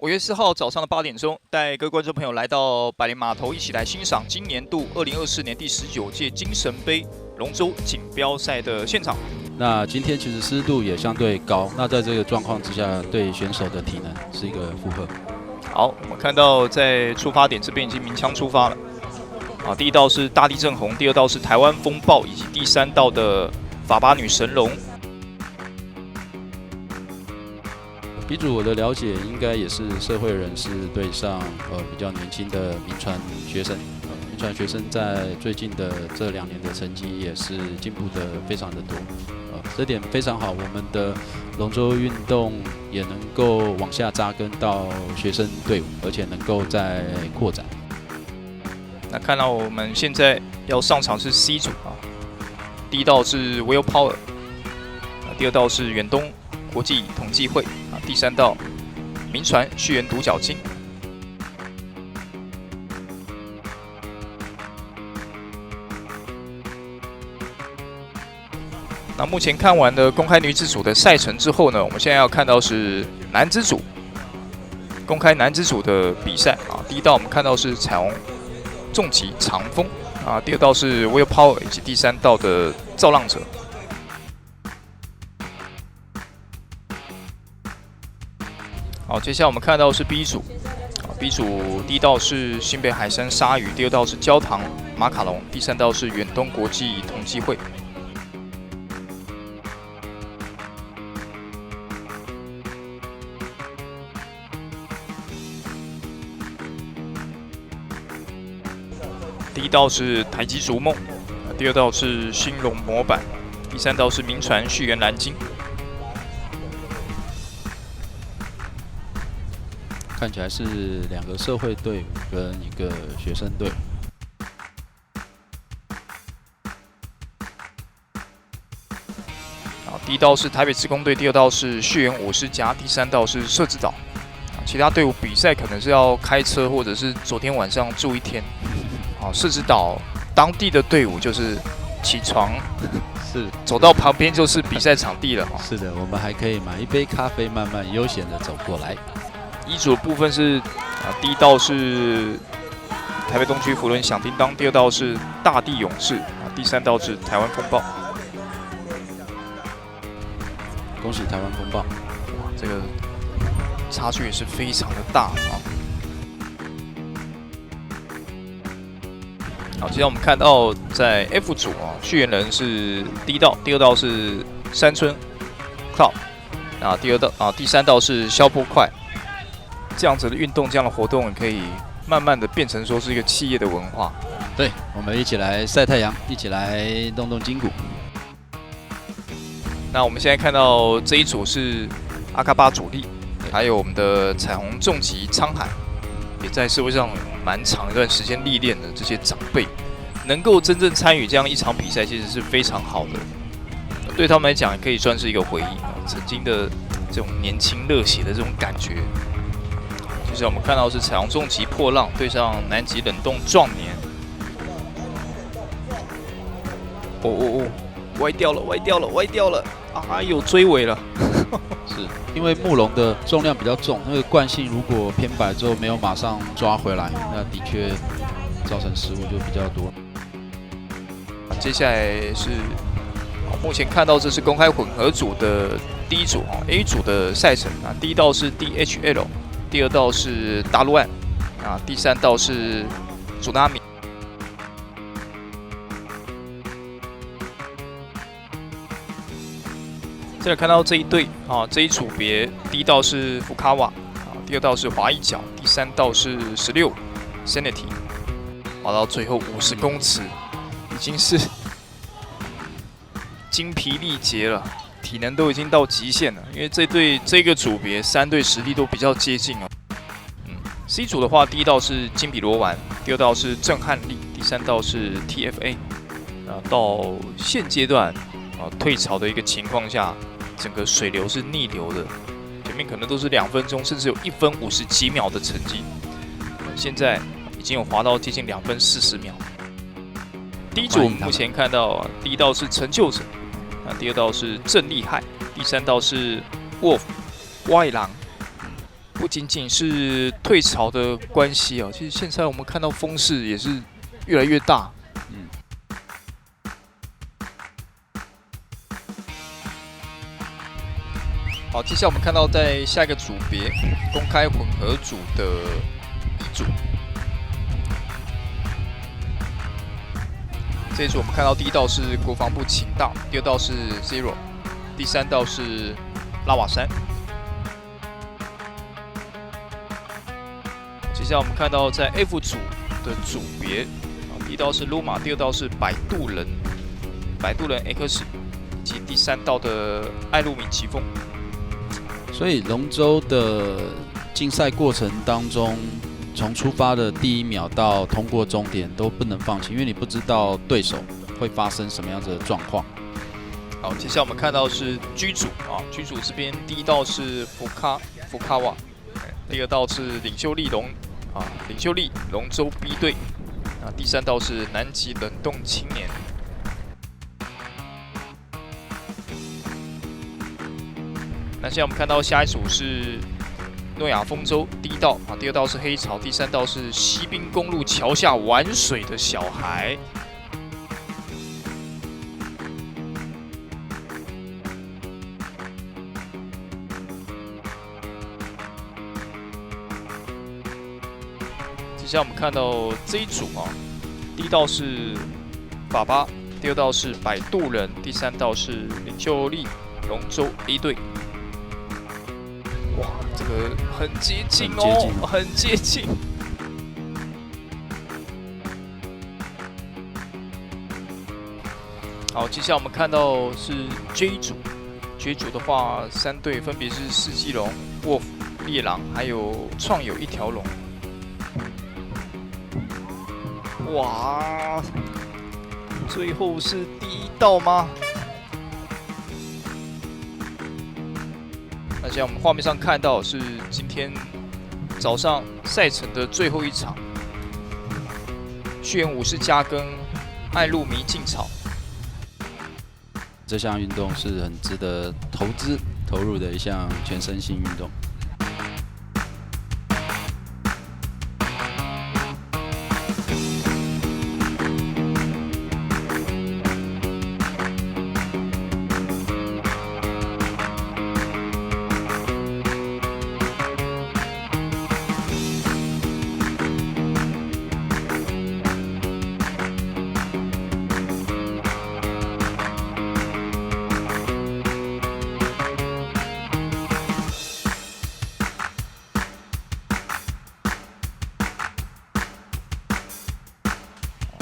5月4号早上的8点钟，带各位观众朋友来到百灵码头，一起来欣赏今年度2024年第19届精神杯龙舟锦标赛的现场。那今天其实湿度也相对高，那在这个状况之下，对选手的体能是一个负荷。好，我们看到在出发点这边已经鸣枪出发了。第一道是大地正红，第二道是台湾风暴，以及第三道的法巴女神龙。B组我的了解应该也是社会人士对上比较年轻的民传学生，民传学生在最近的这2年的成绩也是进步的非常的多，这点非常好。我们的龙舟运动也能够往下扎根到学生队伍，而且能够再扩展。那看到我们现在要上场是 C 组第一道是 Will Power， 第二道是远东国际统计会第三道民传旭源独角鲸。那目前看完了公开女子组的赛程之后呢，我们现在要看到是男子组公开男子组的比赛第一道我们看到是彩虹重击长风第二道是 Will Power， 以及第三道的造浪者。好，接下来我们看到的是 B 组，B 组第一道是新北海山鲨鱼，第二道是焦糖马卡龙，第三道是远东国际统计会。第一道是台积逐梦，第二道是兴隆模板，第三道是民传旭源蓝鲸。看起来是2个社会队伍跟一个学生队。第一道是台北职工队，第二道是旭源我师家，第三道是社子岛。其他队伍比赛可能是要开车，或者是昨天晚上住一天。社子岛当地的队伍就是起床，是走到旁边就是比赛场地了。是的，我们还可以买一杯咖啡，慢慢悠闲的走过来。一组的部分是第一道是台北东区福伦响叮当，第二道是大地勇士第三道是台湾风暴。恭喜台湾风暴！这个差距也是非常的大好，接下来我们看到在 F 组旭源人是第一道，第二道是山村 Cloud， 第三道是消波快。这样子的运动，这样的活动，也可以慢慢的变成说是一个企业的文化。对，我们一起来晒太阳，一起来动动筋骨。那我们现在看到这一组是阿卡巴主力，还有我们的彩虹重击沧海，也在社会上蛮长一段时间历练的这些长辈，能够真正参与这样一场比赛，其实是非常好的。对他们来讲，也可以算是一个回忆曾经的这种年轻热血的这种感觉。接下来我们看到是彩虹重击破浪对上南极冷冻壮年。歪掉了！有追尾了。是因为木龙的重量比较重，那个惯性如果偏摆之后没有马上抓回来，那的确造成失误就比较多。接下来是目前看到这是公开混合组的第一组A 组的赛程第一道是 DHL， 第二道是大陆岸第三道是祖纳米。再来看到这一队这一组别，第一道是福卡瓦第二道是华裔角，第三道是16 Sanity， 滑到最后50公尺，已经是精疲力竭了，体能都已经到极限了。因为这个组别3队实力都比较接近C 组的话，第一道是金比罗丸，第二道是震撼力，第三道是 TFA。到现阶段退潮的一个情况下，整个水流是逆流的，前面可能都是2分钟，甚至有1分50几秒的成绩，现在已经有滑到接近2分40秒。第一组我们目前看到第一道是成就者，第二道是正厉害，第三道是 Wolf 外狼，不仅仅是退潮的关系啊，其实现在我们看到风势也是越来越大。好，接下来我们看到在下一个组别公开混合组的乙组，这一组我们看到第一道是国防部秦大，第二道是 Zero， 第三道是拉瓦山。接下来我们看到在 F 组的组别，第一道是鲁马，第二道是摆渡人 X， 以及第三道的艾路米奇风。所以龙舟的竞赛过程当中，从出发的第一秒到通过终点都不能放弃，因为你不知道对手会发生什么样子的状况。好，接下来我们看到是G组啊，G组这边第一道是福卡瓦，第二道是领袖力龙舟 B 队，啊，第三道是南极冷冻青年。那现在我们看到下一组是诺亚方舟，第一道啊，第二道是黑潮，第三道是西滨公路桥下玩水的小孩。接下来我们看到这一组啊，第一道是粑粑，第二道是摆渡人，第三道是领袖力龙舟 A 队。哇，这个很接近哦，很接近。好，接下来我们看到是 J 组，J 组的话，三队分别是四季龙、Wolf、猎狼，还有创有一条龙。哇，最后是第一道吗？那现在我们画面上看到是今天早上赛程的最后一场，旭元武士加跟爱路迷竞草。这项运动是很值得投入的一项全身性运动。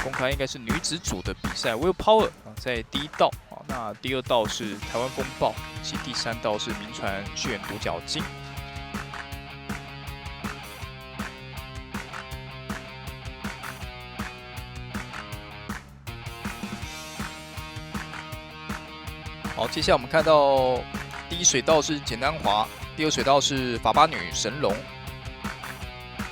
公开应该是女子组的比赛 ，Will Power 在第一道啊，那第二道是台湾风暴，以及第三道是名传旭元独角鲸。好，接下来我们看到第一水道是简单滑，第二水道是法巴女神龙，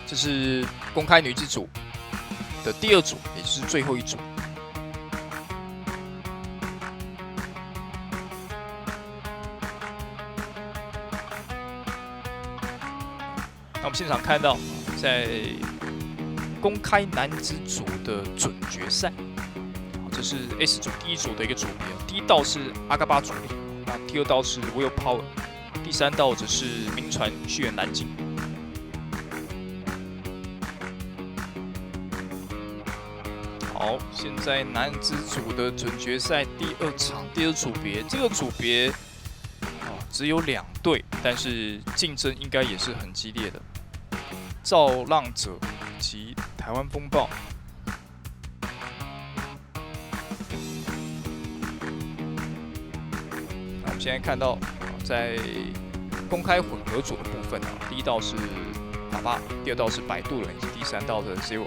这是公开女子组的第二组，也就是最后一组。那我们现场看到，在公开男子组的准决赛，这是 S 组第一组的一个组别。第一道是阿嘎巴主力，那第二道是 Will Power， 第三道则是名传旭元南京。好，现在男子组的准决赛第二场第二组别，这个组别只有2队，但是竞争应该也是很激烈的。造浪者以及台湾风暴。那我们现在看到，在公开混合组的部分第一道是粑粑，第二道是摆渡人，以及第三道的 Zero。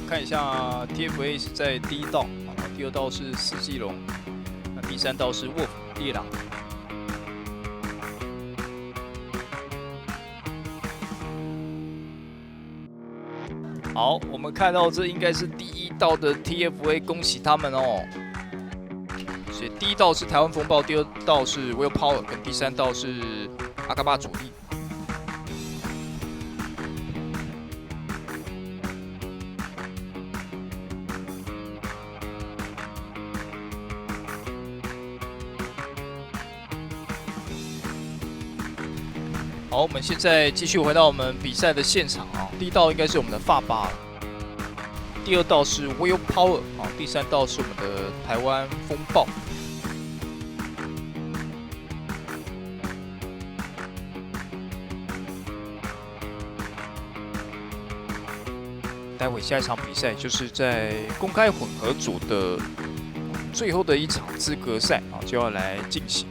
看一下 TFA 是在第一道，第二道是四季龙，那第三道是 Wolf 猎狼。好，我们看到这应该是第1道的 TFA， 恭喜他们哦。所以第1道是台湾风暴，第2道是 Will Power， 跟第3道是阿嘎巴主力。好，我们现在继续回到我们比赛的现场啊。第1道应该是我们的发巴了，第2道是 Will Power 啊，第3道是我们的台湾风暴。待会下一场比赛就是在公开混合组的最后的一场资格赛啊，就要来进行。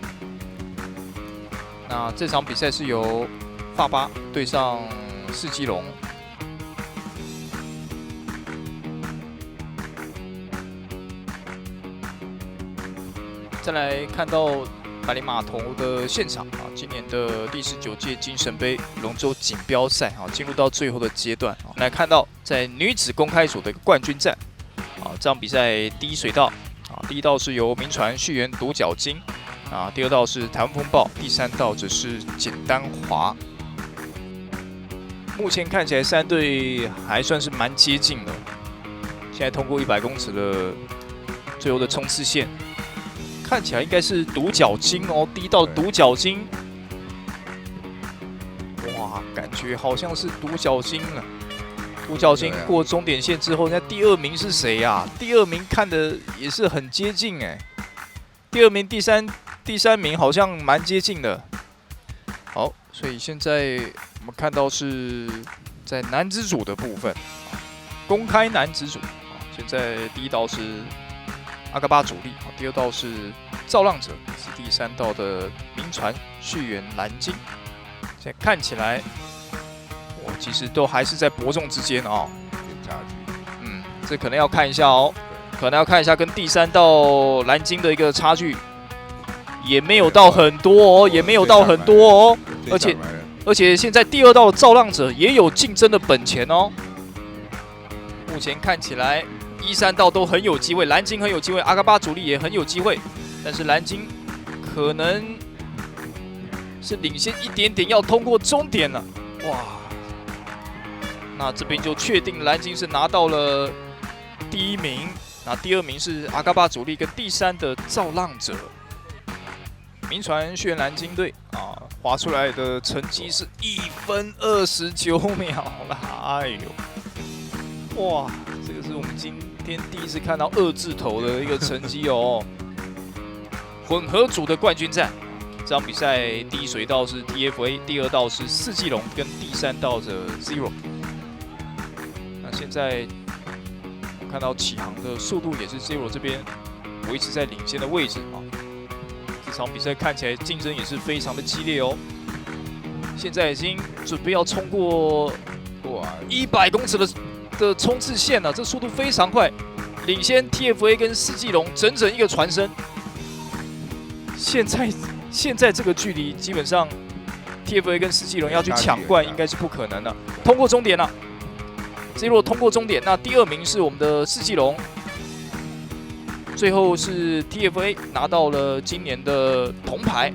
那这场比赛是由发巴对上世基龙。再来看到百灵码头的现场啊，今年的第19届精神杯龙舟锦标赛啊，进入到最后的阶段啊，来看到在女子公开组的一个冠军战啊，这场比赛第1水道啊，第1道是由铭传旭源独角鲸。啊，第2道是台湾风暴，第3道则是简单滑。目前看起来3队还算是蛮接近的。现在通过100公尺的最后的冲刺线，看起来应该是独角鲸哦。第1道独角鲸，哇，感觉好像是独角鲸了。独角鲸过终点线之后，那第2名是谁呀？第2名看的也是很接近哎。第2名、第三名好像蛮接近的。好，所以现在我们看到是在男子组的部分，公开男子组。现在第1道是阿嘎巴主力，第2道是造浪者，是第3道的铭传旭源蓝鲸。现在看起来，其实都还是在伯仲之间哦。这可能要看一下哦。可能要看一下跟第3道蓝鲸的一个差距，也没有到很多哦，也没有到很多哦，而且现在第2道的造浪者也有竞争的本钱哦。目前看起来1、3道都很有机会，蓝鲸很有机会，阿嘎巴主力也很有机会，但是蓝鲸可能是领先一点点，要通过终点了。哇，那这边就确定蓝鲸是拿到了第1名。那第2名是阿嘎巴主力跟第3的造浪者，铭传旭源蓝鲸队啊，划出来的成绩是1分29秒啦！哎呦，哇，这个是我们今天第一次看到2字头的一个成绩哦。混合组的冠军战，这场比赛第1水道是 TFA， 第2道是世纪龙跟第3道的 Zero。那现在看到起航的速度也是 Zero 这边维持在领先的位置啊。这场比赛看起来竞争也是非常的激烈哦。现在已经准备要冲过100公尺的冲刺线了，这速度非常快，领先 TFA 跟世纪龙整整1个船身。现在这个距离，基本上 TFA 跟世纪龙要去抢冠应该是不可能的。通过终点了。Zero 通过终点，那第2名是我们的世纪龙，最后是 TFA 拿到了今年的铜牌。